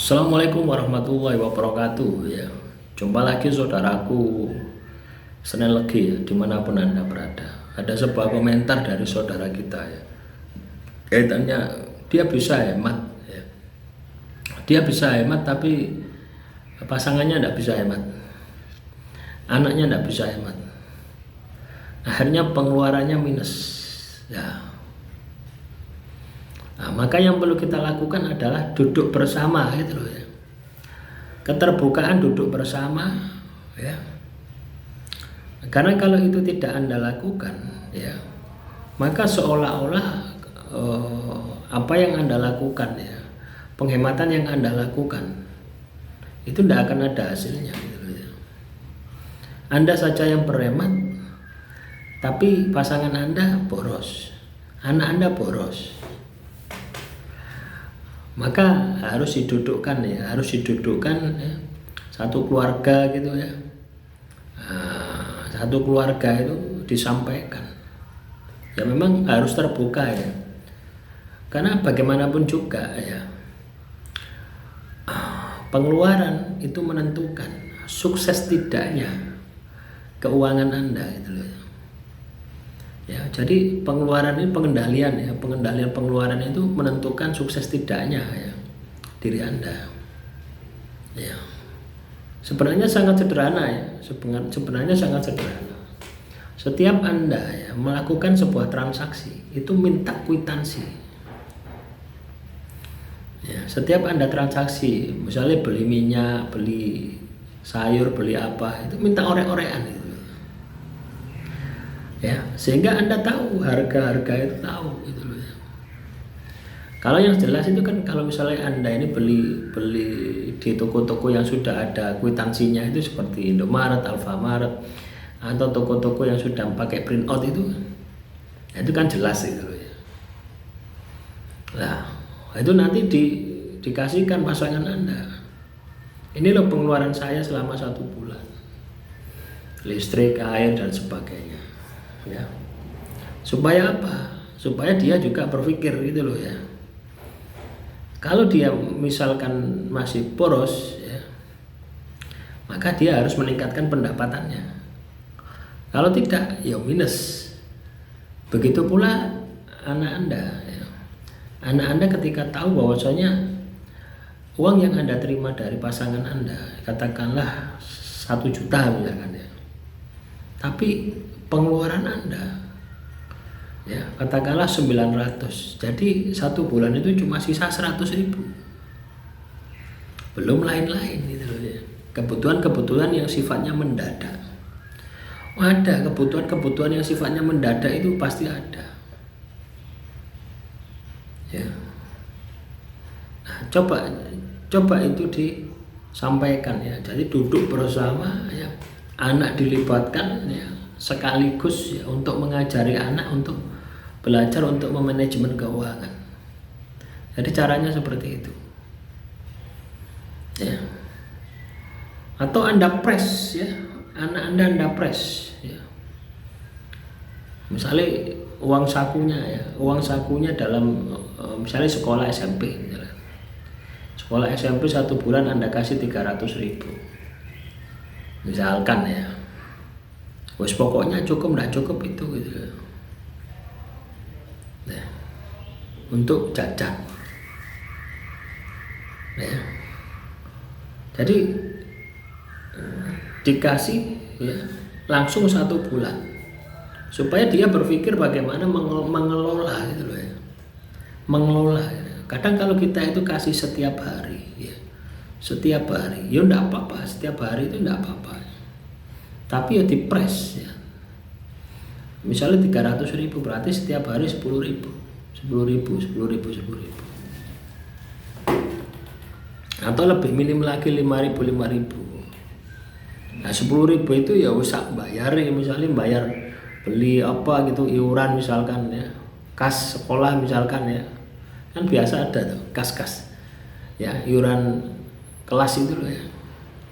Assalamualaikum warahmatullahi wabarakatuh ya. Jumpa lagi saudaraku Senin Legi ya, dimanapun Anda berada. Ada sebuah komentar dari saudara kita ya. Kaitannya dia bisa hemat ya. Dia bisa hemat tapi pasangannya tidak bisa hemat. Anaknya tidak bisa hemat. Akhirnya pengeluarannya minus ya. Nah, maka yang perlu kita lakukan adalah duduk bersama gitu loh ya. Keterbukaan duduk bersama ya. Karena kalau itu tidak Anda lakukan ya, maka seolah-olah apa yang Anda lakukan ya, penghematan yang Anda lakukan itu tidak akan ada hasilnya gitu loh ya. Anda saja yang berhemat, tapi pasangan Anda boros, anak Anda boros. Maka harus didudukkan ya, satu keluarga gitu ya. Satu keluarga itu disampaikan. Ya memang harus terbuka ya. Karena bagaimanapun juga ya, pengeluaran itu menentukan sukses tidaknya keuangan Anda gitu loh. Ya, jadi pengeluaran ini pengendalian ya, pengendalian pengeluaran itu menentukan sukses tidaknya ya diri Anda. Ya. Sebenarnya sangat sederhana ya, sebenarnya sangat sederhana. Setiap Anda ya melakukan sebuah transaksi itu minta kwitansi. Ya, setiap Anda transaksi, misalnya beli minyak, beli sayur, beli apa, itu minta orek-orekan itu. Ya, sehingga Anda tahu harga-harga itu tahu gitu loh ya. Kalau yang jelas itu kan kalau misalnya Anda ini beli di toko-toko yang sudah ada kwitansinya itu seperti Indomaret, Alfamart atau toko-toko yang sudah pakai print out itu kan jelas gitu loh ya. Nah, itu nanti dikasihkan pasangan Anda. Ini loh pengeluaran saya selama 1 bulan. Listrik, air dan sebagainya. Ya. Supaya apa? Supaya dia juga berpikir gitu loh ya. Kalau dia misalkan masih boros ya, maka dia harus meningkatkan pendapatannya. Kalau tidak ya minus. Begitu pula anak Anda ya. Anak Anda ketika tahu bahwasanya uang yang Anda terima dari pasangan Anda katakanlah 1 juta misalkan ya, tapi pengeluaran Anda ya katakanlah 900, jadi 1 bulan itu cuma sisa 100.000, belum lain-lain gitu loh ya. Kebutuhan-kebutuhan yang sifatnya mendadak ada, kebutuhan-kebutuhan yang sifatnya mendadak itu pasti ada ya. Nah, coba itu disampaikan ya. Jadi duduk bersama ya, anak dilibatkan ya, sekaligus ya, untuk mengajari anak untuk belajar untuk memanajemen keuangan. Jadi caranya seperti itu ya. Atau Anda press ya, anak Anda press ya. Misalnya uang sakunya dalam misalnya sekolah SMP misalnya. Sekolah SMP 1 bulan Anda kasih 300.000 misalkan ya. Wes pokoknya cukup enggak cukup itu gitu. Nah, untuk jajan. Ya. Jadi dikasih ya langsung 1 bulan supaya dia berpikir bagaimana mengelola gitu loh ya. Mengelola. Kadang kalau kita itu kasih setiap hari ya. Setiap hari, ya enggak apa-apa, setiap hari itu enggak apa-apa. Tapi ya dipres ya. Misalnya 300.000 berarti setiap hari 10.000. Atau lebih minim lagi 5.000. Nah 10.000 itu ya usah bayar ya, misalnya bayar beli apa gitu, iuran misalkan ya, kas sekolah misalkan ya. Kan biasa ada tuh kas-kas. Ya, iuran kelas itu loh ya.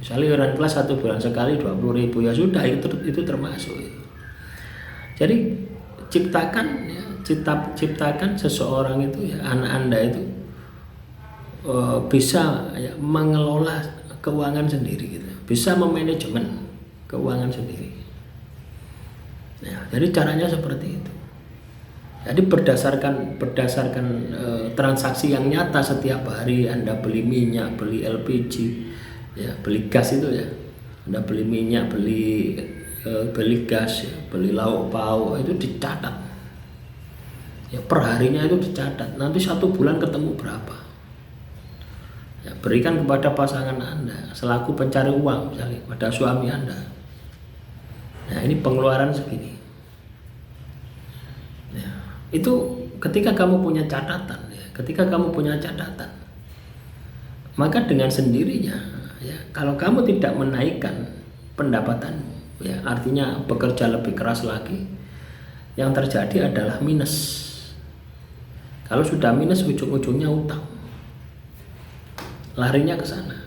Misalnya iuran kelas 1 bulan sekali 20.000 ya sudah itu termasuk. Jadi ciptakan seseorang itu ya, anak Anda itu bisa ya, mengelola keuangan sendiri gitu, bisa memanajemen keuangan sendiri. Ya, jadi caranya seperti itu. Jadi berdasarkan transaksi yang nyata setiap hari Anda beli minyak, beli LPG, ya beli gas itu ya, Anda beli minyak, beli gas, ya, beli lauk pauk itu dicatat. Ya perharinya itu dicatat. Nanti 1 bulan ketemu berapa. Ya, berikan kepada pasangan Anda selaku pencari uang, misalnya pada suami Anda. Nah ini pengeluaran segini. Ya, itu ketika kamu punya catatan, ya, maka dengan sendirinya, ya, kalau kamu tidak menaikkan pendapatan, ya, artinya bekerja lebih keras lagi, yang terjadi adalah minus. Kalau sudah minus, ujung-ujungnya utang, larinya ke sana.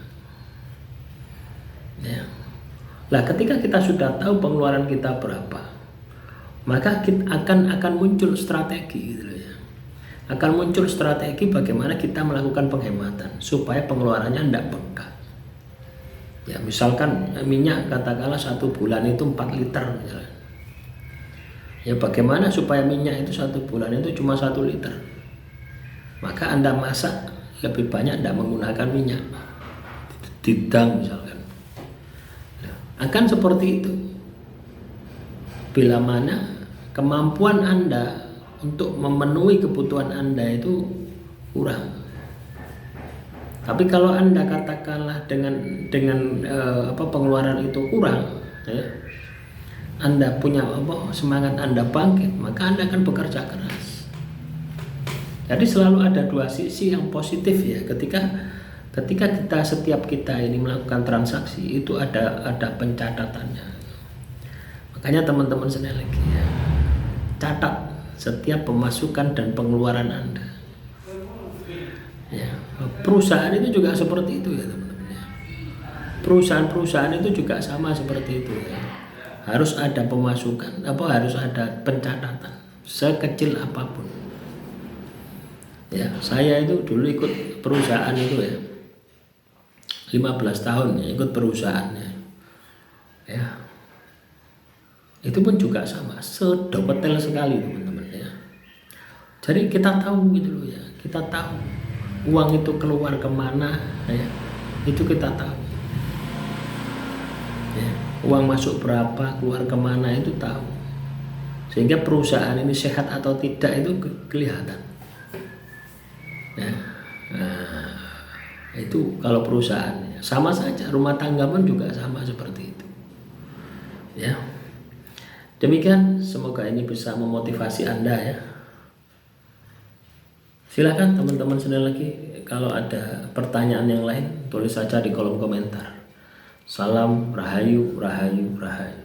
Ya. Nah, ketika kita sudah tahu pengeluaran kita berapa, maka kita akan muncul strategi gitu ya. Akan muncul strategi bagaimana kita melakukan penghematan supaya pengeluarannya tidak bengkak. Ya, misalkan minyak katakanlah 1 bulan itu 4 liter misalnya. Ya, bagaimana supaya minyak itu 1 bulan itu cuma 1 liter? Maka Anda masak lebih banyak, tidak menggunakan minyak, didang misalkan. Nah, akan seperti itu. Bila mana kemampuan Anda untuk memenuhi kebutuhan Anda itu kurang. Tapi kalau Anda katakanlah dengan pengeluaran itu kurang, ya, Anda punya semangat Anda bangkit, maka Anda akan bekerja keras. Jadi selalu ada 2 sisi yang positif ya. Ketika setiap kita ini melakukan transaksi itu ada pencatatannya. Makanya teman-teman sekali lagi ya, catat setiap pemasukan dan pengeluaran Anda. Ya, perusahaan itu juga seperti itu ya teman-teman. Ya. Perusahaan itu juga sama seperti itu ya. Harus ada pemasukan, harus ada pencatatan sekecil apapun. Ya, saya itu dulu ikut perusahaan itu ya, 15 tahun ya ikut perusahaannya. Ya, itu pun juga sama, sedetail sekali teman-teman ya. Jadi kita tahu gitu loh ya, kita tahu uang itu keluar kemana ya, itu kita tahu. Ya, uang masuk berapa, keluar kemana itu tahu. Sehingga perusahaan ini sehat atau tidak itu kelihatan. Ya, nah, itu kalau perusahaan sama saja, rumah tangga pun juga sama seperti itu. Ya, demikian, semoga ini bisa memotivasi Anda ya. Silakan teman-teman sekali lagi, kalau ada pertanyaan yang lain tulis saja di kolom komentar. Salam Rahayu, Rahayu, Rahayu.